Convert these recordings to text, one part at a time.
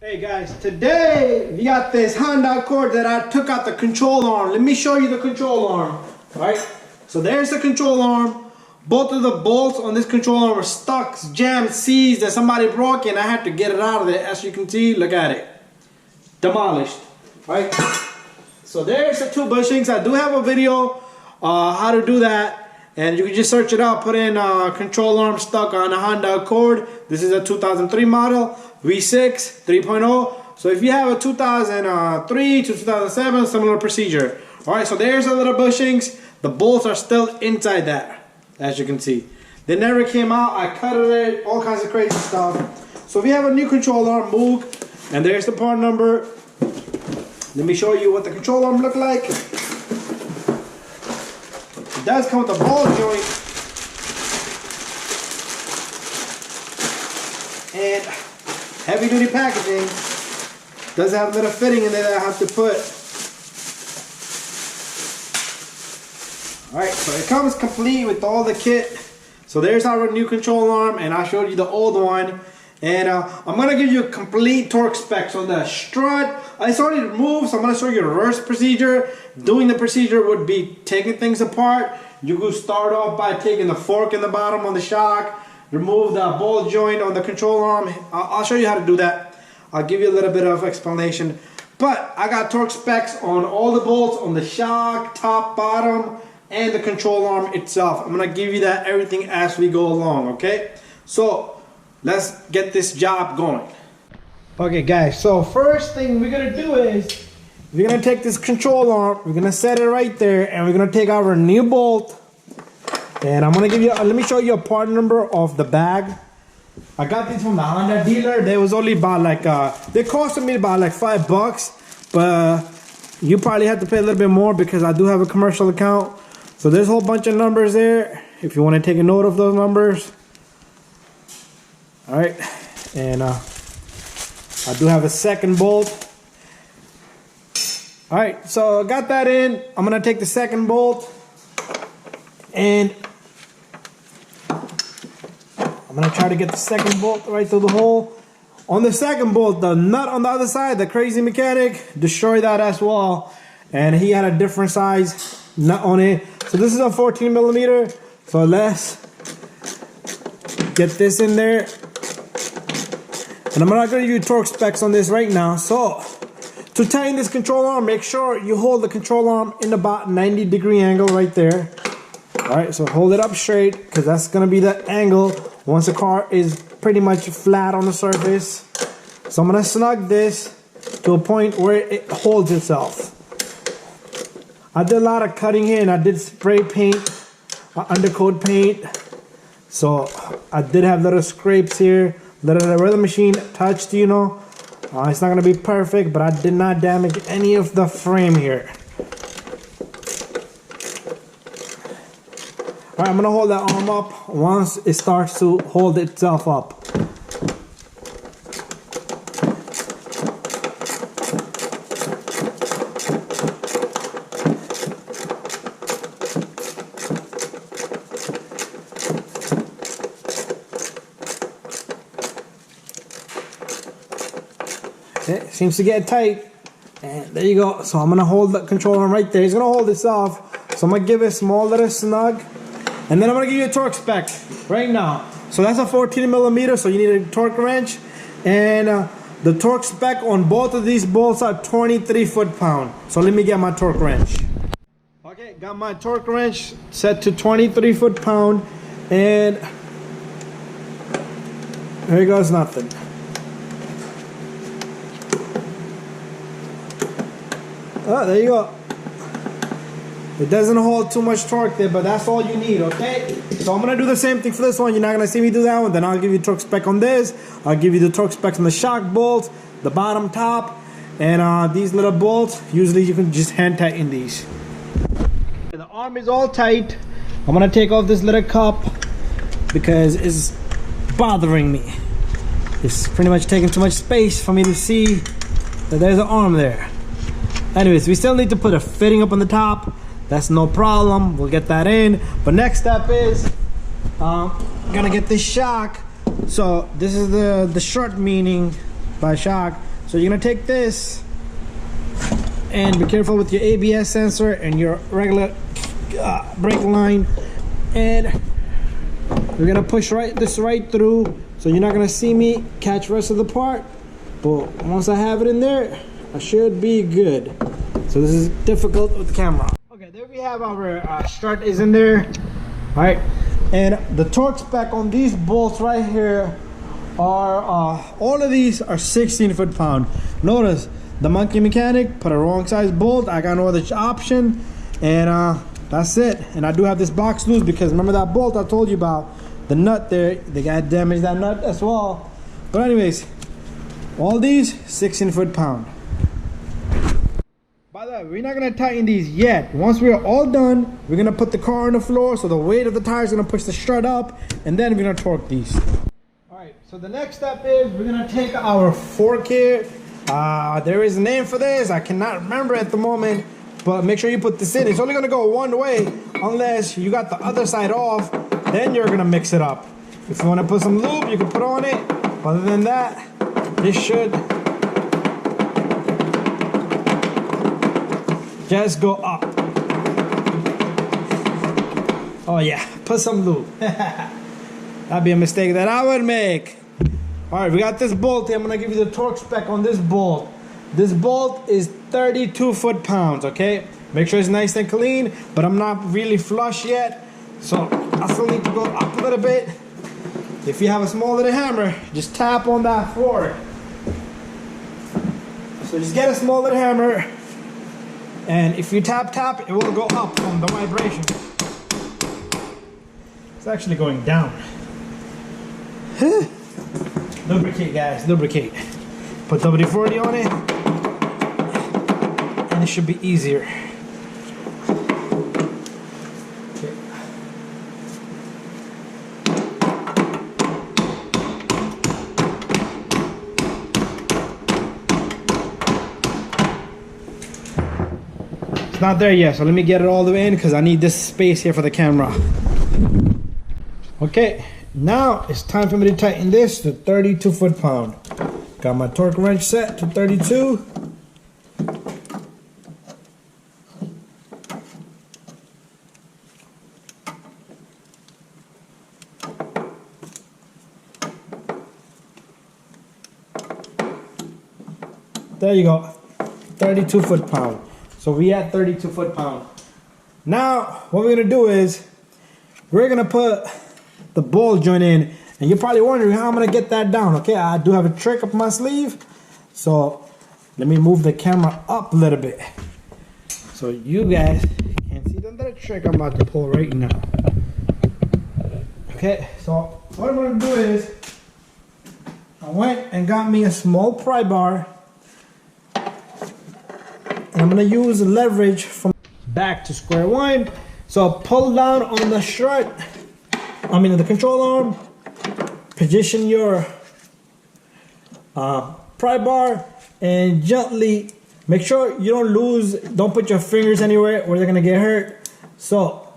Hey guys, today we got this Honda Accord that I took out the control arm. Let me show you the control arm. Alright, so there's the control arm. Both of the bolts on this control arm are stuck, jammed, seized, and somebody broke it and I had to get it out of there. As you can see, look at it. Demolished. Alright, so there's the two bushings. I do have a video how to do that. And you can just search it out, put in control arm stuck on a Honda Accord. This is a 2003 model, V6 3.0. So if you have a 2003 to 2007, similar procedure. All right, so there's the little bushings. The bolts are still inside that, as you can see. They never came out. I cut it, all kinds of crazy stuff. So if you have a new control arm, Moog, and there's the part number. Let me show you what the control arm look like. It does come with a ball joint and heavy duty packaging. Does have a little fitting in there that I have to put. Alright, so it comes complete with all the kit. So there's our new control arm, and I showed you the old one. And I'm going to give you a complete torque spec. So the strut, it's already removed, so I'm going to show you the reverse procedure. Doing the procedure would be taking things apart. You could start off by taking the fork in the bottom on the shock, remove the ball joint on the control arm. I'll show you how to do that. I'll give you a little bit of explanation. But I got torque specs on all the bolts, on the shock, top, bottom, and the control arm itself. I'm going to give you that everything as we go along, okay? So let's get this job going. Okay guys, so first thing we're gonna do is we're gonna take this control arm, we're gonna set it right there, and we're gonna take our new bolt, and I'm gonna give you let me show you a part number of the bag. I got these from the Honda dealer. They was only about like they costed me about like $5, but you probably have to pay a little bit more because I do have a commercial account. So there's a whole bunch of numbers there if you want to take a note of those numbers. Alright, and I do have a second bolt. Alright, so I got that in. I'm going to take the second bolt and I'm going to try to get the second bolt right through the hole. On the second bolt, the nut on the other side, the crazy mechanic destroyed that as well. And he had a different size nut on it. So this is a 14 millimeter. So let's get this in there. And I'm not going to give you torque specs on this right now. So, to tighten this control arm, make sure you hold the control arm in about 90-degree angle right there. Alright, so hold it up straight, because that's going to be the angle once the car is pretty much flat on the surface. So I'm going to snug this to a point where it holds itself. I did a lot of cutting here, and I did spray paint, undercoat paint. So, I did have little scrapes here. Where the machine touched, you know, it's not going to be perfect, but I did not damage any of the frame here. Alright, I'm going to hold that arm up once it starts to hold itself up. It seems to get tight, and there you go. So I'm gonna hold the control arm right there. He's gonna hold this off, so I'm gonna give it a small little snug, and then I'm gonna give you a torque spec right now. So that's a 14 millimeter, so you need a torque wrench, and the torque spec on both of these bolts are 23 foot-pound. So let me get my torque wrench. Okay, got my torque wrench set to 23 foot-pound, and here goes nothing. Oh, there you go. It doesn't hold too much torque there, but that's all you need, okay? So I'm going to do the same thing for this one. You're not going to see me do that one. Then I'll give you torque spec on this. I'll give you the torque specs on the shock bolts, the bottom, top, and these little bolts. Usually you can just hand tighten these. The arm is all tight. I'm going to take off this little cup because it's bothering me. It's pretty much taking too much space for me to see that there's an arm there. Anyways, we still need to put a fitting up on the top. That's no problem. We'll get that in. But next step is gonna get this shock. So this is the strut, meaning by shock. So you're gonna take this and be careful with your ABS sensor and your regular brake line, and we're gonna push this right through, so you're not gonna see me catch the rest of the part, but once I have it in there, I should be good. So this is difficult with the camera. Okay, there we have our strut is in there. All right, and the torque spec on these bolts right here are all of these are 16 foot-pound. Notice the monkey mechanic put a wrong size bolt. I got no other option, and that's it. And I do have this box loose because remember that bolt I told you about, the nut there, they got damaged that nut as well. But anyways, all these 16 foot-pound. By the way, we're not gonna tighten these yet. Once we're all done, we're gonna put the car on the floor, so the weight of the tire is gonna push the strut up, and then we're gonna torque these. All right, so the next step is we're gonna take our fork here. There is a name for this, I cannot remember at the moment, but make sure you put this in. It's only gonna go one way unless you got the other side off, then you're gonna mix it up. If you wanna put some lube, you can put on it. Other than that, this should just go up. Oh yeah, put some lube. That'd be a mistake that I would make. All right, we got this bolt here. I'm gonna give you the torque spec on this bolt. This bolt is 32 foot-pounds, okay? Make sure it's nice and clean, but I'm not really flush yet, so I still need to go up a little bit. If you have a small little hammer, just tap on that fork. So just get a small little hammer, and if you tap, it will go up from the vibration. It's actually going down. Lubricate, guys, lubricate. Put WD-40 on it, and it should be easier. Okay. It's not there yet, so let me get it all the way in because I need this space here for the camera. Okay, now it's time for me to tighten this to 32 foot-pound. Got my torque wrench set to 32. There you go, 32 foot-pound. So we at 32 foot-pound. Now, what we're gonna do is, we're gonna put the ball joint in, and you're probably wondering how I'm gonna get that down. Okay, I do have a trick up my sleeve. So let me move the camera up a little bit so you guys can see the little trick I'm about to pull right now. Okay, so what I'm gonna do is, I went and got me a small pry bar, and I'm gonna use the leverage from back to square one. So pull down on the strut, the control arm, position your pry bar, and gently make sure you don't put your fingers anywhere where they're gonna get hurt. So,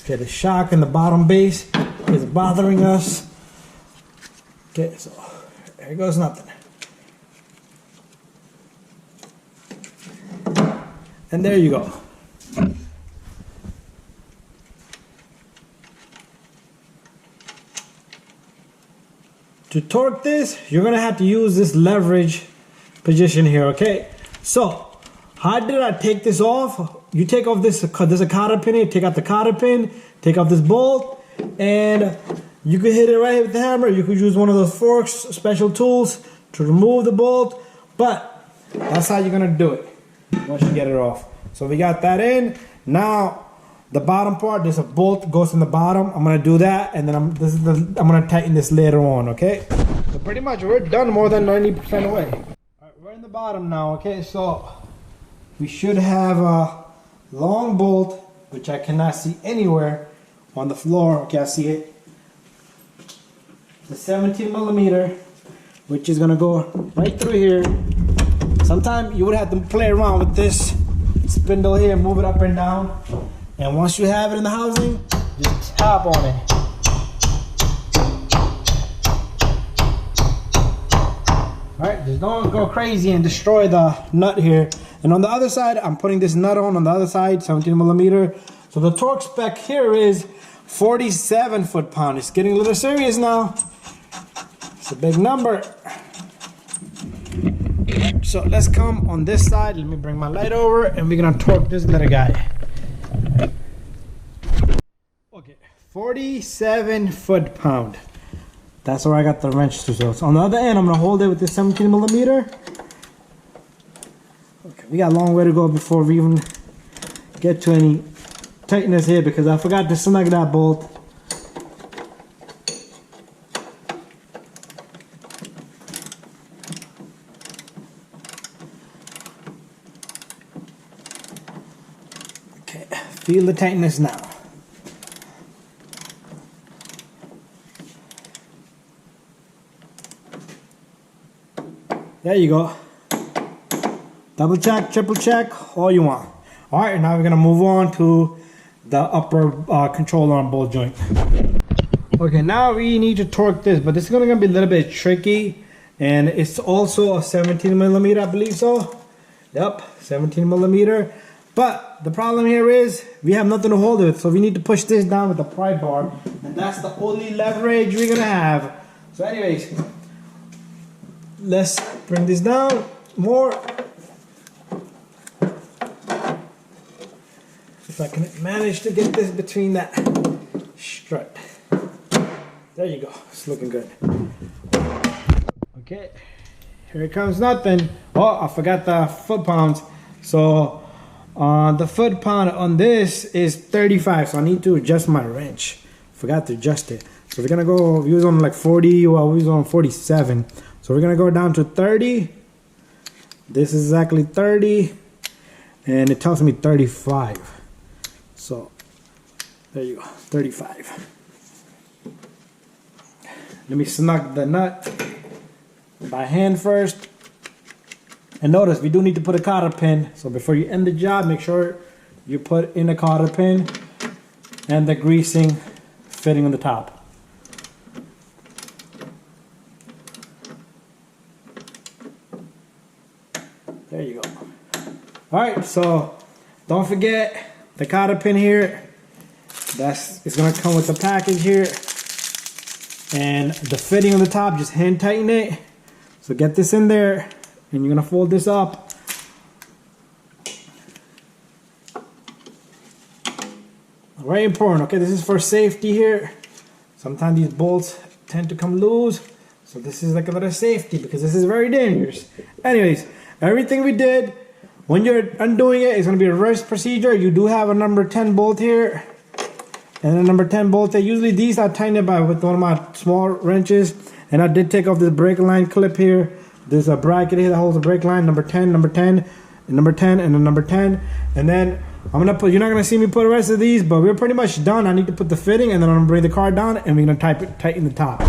okay, the shock in the bottom base is bothering us. Okay, so there goes nothing. And there you go. To torque this, you're gonna have to use this leverage position here, okay? So, how did I take this off? You take off there's a cotter pin here, take out the cotter pin, take off this bolt, and you could hit it right with the hammer. You could use one of those forks, special tools, to remove the bolt, but that's how you're gonna do it once you get it off. So we got that in. Now, the bottom part, there's a bolt goes in the bottom. I'm gonna do that, and then I'm gonna tighten this later on, okay? So pretty much we're done more than 90% away. All right, we're in the bottom now, okay? So we should have a long bolt, which I cannot see anywhere on the floor. Okay, I see it. The 17 millimeter, which is gonna go right through here. Sometimes you would have to play around with this spindle here, move it up and down. And once you have it in the housing, just tap on it. Alright, just don't go crazy and destroy the nut here. And on the other side, I'm putting this nut on the other side, 17 millimeter. So the torque spec here is 47 foot-pound. It's getting a little serious now. It's a big number. So let's come on this side. Let me bring my light over and we're gonna torque this little guy. Okay, 47 foot-pound. That's where I got the wrench to. So on the other end, I'm gonna hold it with this 17 millimeter. Okay, we got a long way to go before we even get to any tightness here because I forgot to snug that bolt. Okay, feel the tightness now. There you go. Double check, triple check, all you want. All right, now we're gonna move on to the upper control arm bolt joint. Okay, now we need to torque this, but this is gonna be a little bit tricky, and it's also a 17 millimeter, I believe so. Yep, 17 millimeter. But the problem here is we have nothing to hold it with, so we need to push this down with the pry bar, and that's the only leverage we're gonna have. So anyways, let's bring this down more. If I can manage to get this between that strut. There you go, it's looking good. Okay, here it comes nothing. Oh, I forgot the foot-pounds. So the foot-pound on this is 35, so I need to adjust my wrench. Forgot to adjust it. So we're gonna go, we was on like 40, well we was on 47. So we're gonna go down to 30. This is exactly 30, and it tells me 35. So there you go, 35. Let me snug the nut by hand first. And notice we do need to put a cotter pin. So before you end the job, make sure you put in a cotter pin and the greasing fitting on the top. There you go. All right, so don't forget the cotter pin here. It's gonna come with the package here. And the fitting on the top, just hand tighten it. So get this in there, and you're gonna fold this up. Very important, okay? This is for safety here. Sometimes these bolts tend to come loose. So this is like a little safety because this is very dangerous. Anyways, everything we did, when you're undoing it, it's gonna be a reverse procedure. You do have a number 10 bolt here. And a number 10 bolt there. Usually these are tightened by with one of my small wrenches. And I did take off this brake line clip here. There's a bracket here that holds the brake line. Number 10, number 10, and number 10, and then number 10. And then I'm gonna put, you're not gonna see me put the rest of these, but we're pretty much done. I need to put the fitting, and then I'm gonna bring the car down, and we're gonna tighten the top.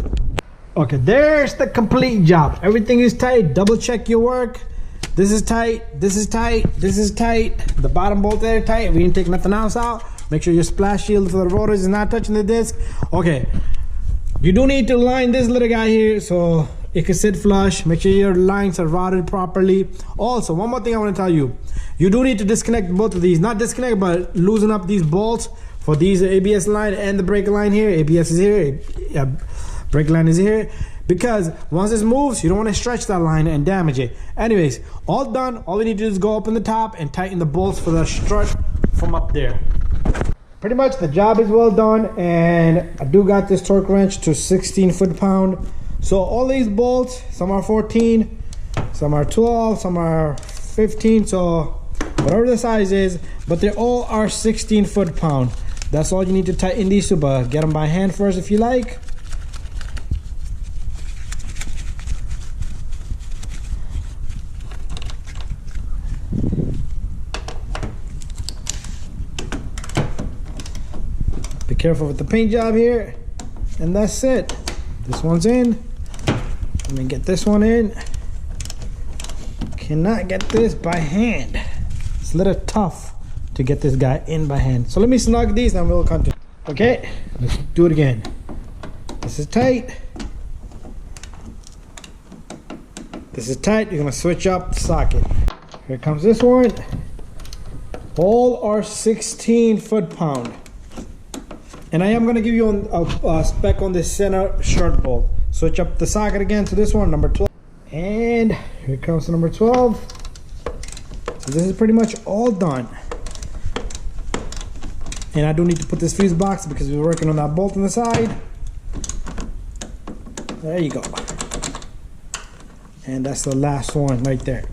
Okay, there's the complete job. Everything is tight. Double check your work. This is tight, this is tight, this is tight. The bottom bolt there tight. We didn't take nothing else out. Make sure your splash shield for the rotors is not touching the disc. Okay, you do need to line this little guy here so it can sit flush. Make sure your lines are routed properly. Also, one more thing I want to tell you. You do need to disconnect both of these. Not disconnect, but loosen up these bolts for these ABS line and the brake line here. ABS is here, brake line is here. Because once this moves, you don't want to stretch that line and damage it. Anyways, all done. All we need to do is go up in the top and tighten the bolts for the strut from up there. Pretty much the job is well done, and I do got this torque wrench to 16 foot-pound. So all these bolts, some are 14, some are 12, some are 15, so whatever the size is, but they all are 16 foot-pound. That's all you need to tighten these to, but get them by hand first if you like. Be careful with the paint job here, and that's it. This one's in. Let me get this one in. Cannot get this by hand. It's a little tough to get this guy in by hand. So let me snug these and we'll continue. Okay, let's do it again. This is tight. This is tight. You're gonna switch up the socket. Here comes this one. All are 16 foot-pound. And I am going to give you a spec on this center strut bolt. Switch up the socket again to this one, number 12. And here comes the number 12. So this is pretty much all done. And I do need to put this fuse box because we're working on that bolt on the side. There you go. And that's the last one right there.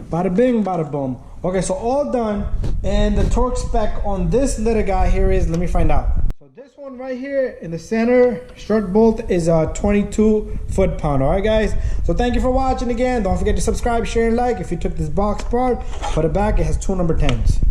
Bada bing, bada boom. Okay, so all done. And the torque spec on this little guy here is, let me find out. So this one right here in the center strut bolt is a 22 foot-pound. All right, guys. So thank you for watching again. Don't forget to subscribe, share, and like. If you took this box apart, put it back. It has two number 10s.